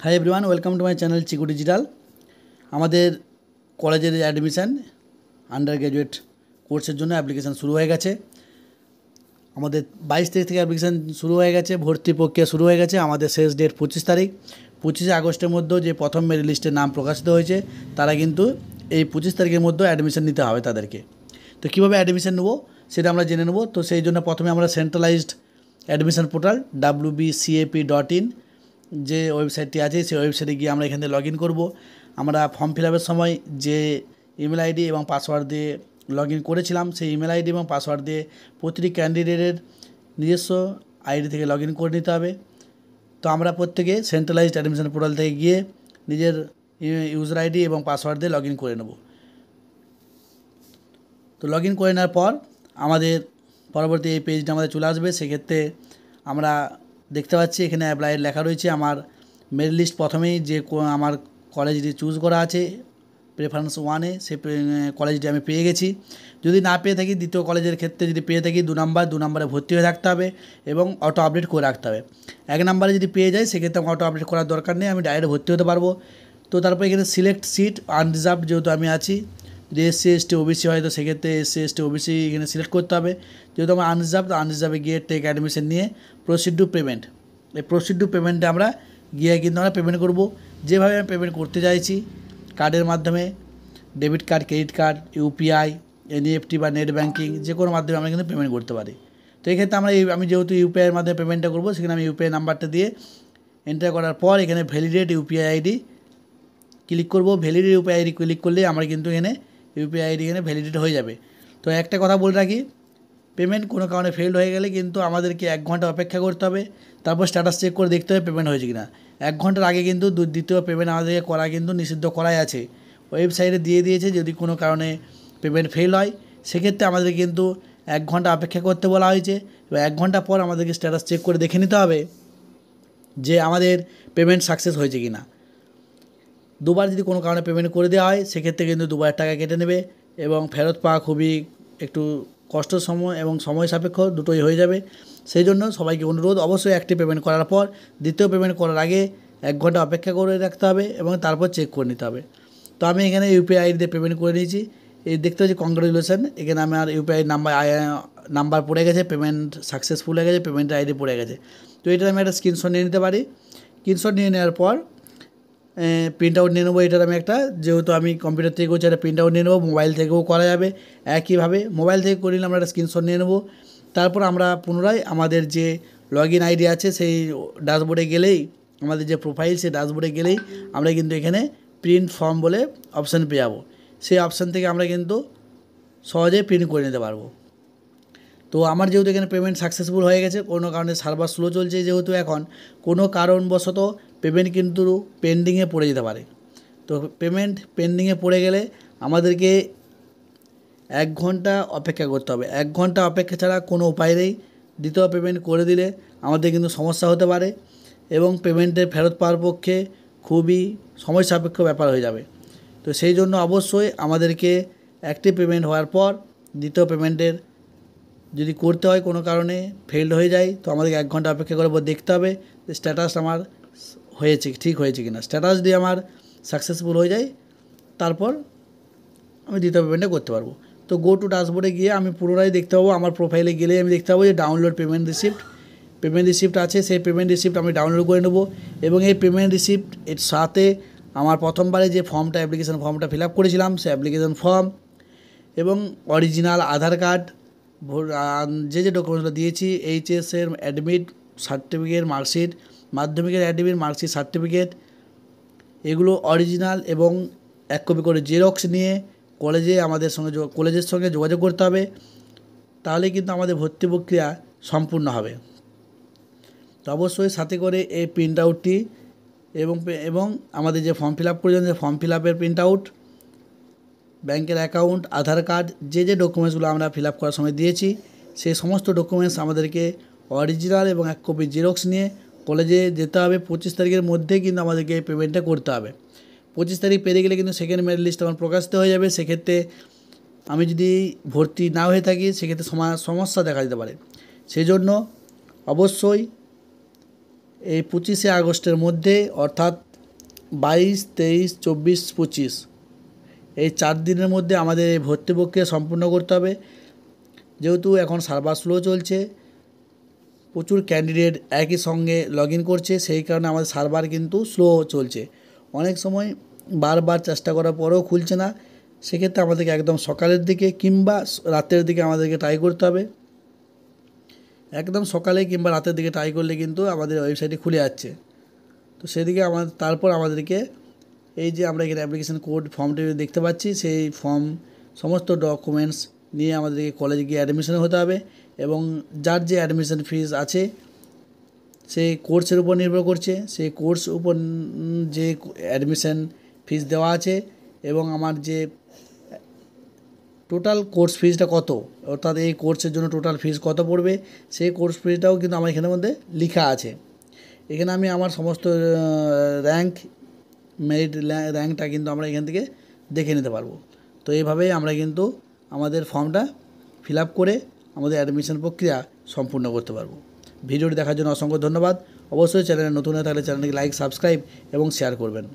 Hi everyone, welcome to my channel Chiku digital. আমাদের কলেজের admission under graduate কোর্সের জন্য অ্যাপ্লিকেশান শুরু হয়ে গেছে। আমাদের 22 তারিখ থেকে অ্যাপ্লিকেশান শুরু হয়ে গেছে, ভর্তি প্রক্রিয়া শুরু হয়ে গেছে। আমাদের শেষ ডেট 25 তারিখ। 25শে আগস্টের মধ্যে যে প্রথম মেরিট লিস্টের নাম প্রকাশিত হয়েছে তারা কিন্তু এই 25 তারিখের মধ্যে অ্যাডমিশান নিতে হবে তাদেরকে। তো কীভাবে অ্যাডমিশান নেবো সেটা আমরা জেনে নেব। তো সেই জন্য প্রথমে আমরা সেন্ট্রালাইজড অ্যাডমিশান পোর্টাল wbcap.in যে ওয়েবসাইটটি আছে সেই ওয়েবসাইটে গিয়ে আমরা এখান থেকে লগ ইন করবো। আমরা ফর্ম ফিল আপের সময় যে ইমেল আইডি এবং পাসওয়ার্ড দিয়ে লগ ইন করেছিলাম সেই ইমেল আইডি এবং পাসওয়ার্ড দিয়ে প্রতিটি ক্যান্ডিডেটের নিজস্ব আইডি থেকে লগ ইন করে নিতে হবে। তো আমরা প্রত্যেকে সেন্ট্রালাইজড অ্যাডমিশন পোর্টাল থেকে গিয়ে নিজের ইউজার আইডি এবং পাসওয়ার্ড দিয়ে লগ ইন করে নেব। তো লগ ইন করে নেওয়ার পর আমাদের পরবর্তী এই পেজটা আমাদের চলে আসবে। সেক্ষেত্রে আমরা দেখতে পাচ্ছি এখানে অ্যাপ্লাই লেখা রয়েছে। আমার মেরিট লিস্ট প্রথমেই যে আমার কলেজটি চুজ করা আছে প্রেফারেন্স 1-এ সেই কলেজটি আমি পেয়ে গেছি। যদি না পেয়ে থাকি দ্বিতীয় কলেজের ক্ষেত্রে যদি পেয়ে থাকি 2 নম্বরে ভর্তি হয়ে থাকতে হবে এবং অটো আপডেট করে রাখতে হবে। 1 নম্বরে যদি পেয়ে যাই সেক্ষেত্রে অটো আপডেট করার দরকার নেই, আমি ডাইরেক্ট ভর্তি হতে পারবো। তো তারপর এখানে সিলেক্ট সিট আনরিজার্ভড, যেহেতু আমি আছি, যদি SC ST OBC হয় তো সেক্ষেত্রে SC ST OBC এখানে সিলেক্ট করতে হবে। যেহেতু আমার আনরিজার্ভে গিয়ে টেক অ্যাডমিশন নিয়ে প্রসিড টু পেমেন্ট, এই প্রসিড টু পেমেন্টে আমরা গিয়ে কিন্তু আমরা পেমেন্ট করব। যেভাবে আমি পেমেন্ট করতে চাইছি কার্ডের মাধ্যমে, debit card, credit card, UPI, NEFT বা নেট ব্যাঙ্কিং যে কোনো মাধ্যমে আমরা কিন্তু পেমেন্ট করতে পারি। তো এক্ষেত্রে আমি যেহেতু UPIয়ের মাধ্যমে পেমেন্টটা করবো সেখানে আমি UPI নাম্বারটা দিয়ে এন্টার করার পর এখানে ভ্যালিডেট UPI আইডি ক্লিক করব। ভ্যালিডেট UPI আইডি ক্লিক করলে আমার কিন্তু এখানে UPI আইডি এখানে ভ্যালিডেট হয়ে যাবে। তো একটা কথা বলে রাখি, পেমেন্ট কোনো কারণে ফেলড হয়ে গেলে কিন্তু আমাদেরকে 1 ঘন্টা অপেক্ষা করতে হবে। তারপর স্ট্যাটাস চেক করে দেখতে হবে পেমেন্ট হয়েছে কিনা। 1 ঘন্টার আগে কিন্তু দ্বিতীয় পেমেন্ট আমাদেরকে করা কিন্তু নিষিদ্ধ করাই আছে, ওয়েবসাইটে দিয়ে দিয়েছে। যদি কোনো কারণে পেমেন্ট ফেল হয় সেক্ষেত্রে আমাদের কিন্তু 1 ঘন্টা অপেক্ষা করতে বলা হয়েছে। এবার 1 ঘন্টা পর আমাদেরকে স্ট্যাটাস চেক করে দেখে নিতে হবে যে আমাদের পেমেন্ট সাকসেস হয়েছে কিনা। দুবার যদি কোনো কারণে পেমেন্ট করে দেওয়া হয় সেক্ষেত্রে কিন্তু 2বার টাকা কেটে নেবে এবং ফেরত পাওয়া খুবই একটু কষ্টের সময় এবং সময় সাপেক্ষ দুটোই হয়ে যাবে। সেই জন্য সবাইকে অনুরোধ, অবশ্যই একটি পেমেন্ট করার পর দ্বিতীয় পেমেন্ট করার আগে 1 ঘন্টা অপেক্ষা করে রাখতে হবে এবং তারপর চেক করে নিতে হবে। তো আমি এখানে UPI আইডি দিয়ে পেমেন্ট করে নিয়েছি। এই দেখতে পাচ্ছি কংগ্রাচুলেশন, এখানে আমার UPI নাম্বার পড়ে গেছে, পেমেন্ট সাকসেসফুল হয়ে গেছে, পেমেন্ট আইডি পড়ে গেছে। তো এটা আমি একটা স্ক্রিনশট নিয়ে নিতে পারি। স্ক্রিনশট নিয়ে নেওয়ার পর প্রিন্ট আউট নিয়ে নেবো। এটার আমি একটা, যেহেতু আমি কম্পিউটার থেকে করছি, একটা প্রিন্ট আউট নিয়ে নেবো। মোবাইল থেকেও করা যাবে একইভাবে, মোবাইল থেকে করে নিলে আমরা একটা স্ক্রিনশট নিয়ে নেবো। তারপর আমরা পুনরায় আমাদের যে লগ ইন আইডি আছে সেই ড্যাশবোর্ডে গেলেই, আমাদের যে প্রোফাইল সেই ড্যাশবোর্ডে গেলেই আমরা কিন্তু এখানে প্রিন্ট ফর্ম বলে অপশান পেয়ে যাবো। সেই অপশান থেকে আমরা কিন্তু সহজেই প্রিন্ট করে নিতে পারবো। তো আমার যেহেতু এখানে পেমেন্ট সাকসেসফুল হয়ে গেছে, কোনো কারণে সার্ভার স্লো চলছে যেহেতু এখন, কোনো কারণবশত পেমেন্ট কিন্তু পেন্ডিংয়ে পড়ে যেতে পারে। তো পেমেন্ট পেন্ডিংয়ে পড়ে গেলে আমাদেরকে 1 ঘন্টা অপেক্ষা করতে হবে। 1 ঘন্টা অপেক্ষা ছাড়া কোনো উপায় নেই। দ্বিতীয় পেমেন্ট করে দিলে আমাদের কিন্তু সমস্যা হতে পারে এবং পেমেন্টের ফেরত পাওয়ার পক্ষে খুবই সময় সাপেক্ষ ব্যাপার হয়ে যাবে। তো সেই জন্য অবশ্যই আমাদেরকে একটি পেমেন্ট হওয়ার পর দ্বিতীয় পেমেন্টের যদি করতে হয় কোনো কারণে ফেলড হয়ে যায় তো আমাদেরকে 1 ঘন্টা অপেক্ষা করে দেখতে হবে যে স্ট্যাটাস আমার হয়েছে, ঠিক হয়েছে কিনা। স্ট্যাটাস দিয়ে আমার সাকসেসফুল হয়ে যায়, তারপর আমি দ্বিতীয় পেমেন্টটা করতে পারবো। তো গো টু ড্যাশবোর্ডে গিয়ে আমি পুনরায় দেখতে পাবো, আমার প্রোফাইলে গেলে আমি দেখতে পাবো যে ডাউনলোড পেমেন্ট রিসিপ্ট আছে। সেই পেমেন্ট রিসিপ্ট আমি ডাউনলোড করে নেবো এবং এই পেমেন্ট রিসিপ্ট এর সাথে আমার প্রথমবারে যে অ্যাপ্লিকেশন ফর্মটা ফিল আপ করেছিলাম সেই অ্যাপ্লিকেশন ফর্ম এবং অরিজিনাল আধার কার্ড, যে ডকুমেন্টগুলো দিয়েছি, HSের অ্যাডমিট সার্টিফিকেট, মার্কশিট, মাধ্যমিকের অ্যাডমিট মার্কশিট সার্টিফিকেট, এগুলো অরিজিনাল এবং 1 কপি করে জেরক্স নিয়ে কলেজের সঙ্গে যোগাযোগ করতে হবে। তাহলে কিন্তু আমাদের ভর্তি প্রক্রিয়া সম্পূর্ণ হবে। তো অবশ্যই সাথে করে এই প্রিন্ট আউটটি এবং আমাদের যে ফর্ম ফিল আপ করেছেন সেই ফর্ম ফিল আপের প্রিন্ট আউট, ব্যাংকের অ্যাকাউন্ট, আধার কার্ড, যে ডকুমেন্টসগুলো আমরা ফিল আপ করার সময় দিয়েছি সেই সমস্ত ডকুমেন্টস আমাদেরকে অরিজিনাল এবং 1 কপি জেরক্স নিয়ে কলেজে যেতে হবে। 25 তারিখের মধ্যে কিন্তু আমাদেরকে এই পেমেন্টটা করতে হবে। 25 তারিখ পেরিয়ে গেলে কিন্তু সেকেন্ড মেরিট লিস্ট আমার প্রকাশিত হয়ে যাবে। সেক্ষেত্রে আমি যদি ভর্তি না হয়ে থাকি সেক্ষেত্রে সমস্যা দেখা দিতে পারে। সেই জন্য অবশ্যই এই 25শে আগস্টের মধ্যে, অর্থাৎ 22, 23, 24, 25 এই 4 দিনের মধ্যে আমাদের এই ভর্তি প্রক্রিয়া সম্পূর্ণ করতে হবে। যেহেতু এখন সার্ভার স্লো চলছে, প্রচুর ক্যান্ডিডেট একই সঙ্গে লগ ইন করছে, সেই কারণে আমাদের সার্ভার কিন্তু স্লো চলছে। অনেক সময় বারবার চেষ্টা করার পরেও খুলছে না, সেক্ষেত্রে আমাদেরকে একদম সকালের দিকে কিংবা রাতের দিকে আমাদেরকে ট্রাই করতে হবে। একদম সকালে কিংবা রাতের দিকে ট্রাই করলে কিন্তু আমাদের ওয়েবসাইটটি খুলে যাচ্ছে। তো সেদিকে তারপর আমাদেরকে এই যে আমরা এখানে অ্যাপ্লিকেশন কোড ফর্মটি দেখতে পাচ্ছি, সেই ফর্ম সমস্ত ডকুমেন্টস নিয়ে আমাদেরকে কলেজে গিয়ে অ্যাডমিশন হতে হবে এবং যার যে অ্যাডমিশন ফিস আছে সেই কোর্সের উপর নির্ভর করছে, সেই কোর্স উপর যে অ্যাডমিশন ফিস দেওয়া আছে এবং আমার যে টোটাল কোর্স ফিসটা কত, অর্থাৎ এই কোর্সের জন্য টোটাল ফিস কত পড়বে, সেই কোর্স ফিসটাও কিন্তু আমার এখানের মধ্যে লেখা আছে। এখানে আমি আমার সমস্ত র্যাঙ্ক মেরিট র্যাঙ্কটা কিন্তু আমরা এখান থেকে দেখে নিতে পারবো। তো এইভাবেই আমরা কিন্তু আমাদের ফর্মটা ফিল আপ করে আমাদের অ্যাডমিশন প্রক্রিয়া সম্পূর্ণ করতে পারবো। ভিডিওটি দেখার জন্য অসংখ্য ধন্যবাদ। অবশ্যই চ্যানেলে নতুন হয়ে থাকলে চ্যানেলটিকে লাইক, সাবস্ক্রাইব এবং শেয়ার করবেন।